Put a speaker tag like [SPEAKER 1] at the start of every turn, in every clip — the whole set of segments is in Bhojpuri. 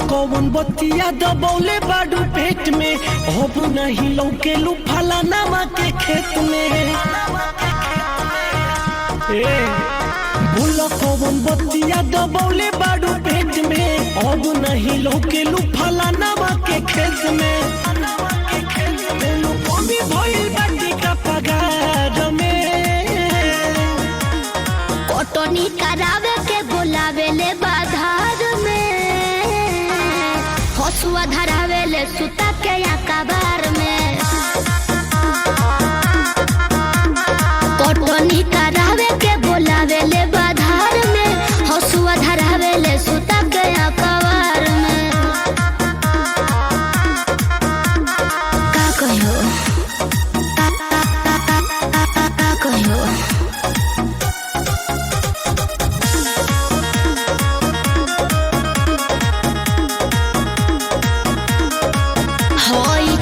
[SPEAKER 1] कौन बतिया दबौले बाडू पेट में, अब नहीं लौके लू फलाना के खेत में। बोलो कौन बतिया दबौले बाडू पेट में, अब नहीं लौके लू फलाना के खेत में। कमी भइल बाटी का पगार में,
[SPEAKER 2] कटनी करावे के बोलावे ले बाधार में, हसुआ धरावे ले सुता के अखबार में। कटनी करावे के बोलावे ले बाधार में, हसुआ धरावे ले सुता के अखबार में। का कहियो का कहियो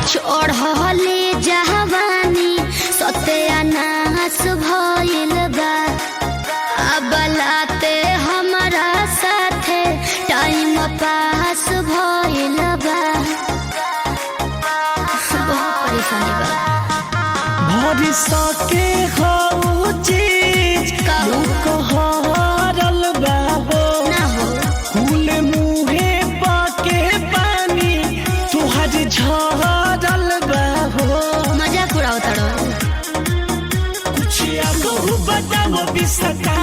[SPEAKER 2] चढ़ले जवानी सत्यानाश भइल बा, अबलाते हमारा साथे टाइम पास भइल बा। बहुत परेशानी बा।
[SPEAKER 1] भरी सके हो चीज कहरल बाबो
[SPEAKER 2] ना हो
[SPEAKER 1] फूल मुहे पाके पानी तुहर झरल बाबो।
[SPEAKER 2] मजाक उड़ाओ तड़ो।
[SPEAKER 1] कुछ कहू बताओ बिसता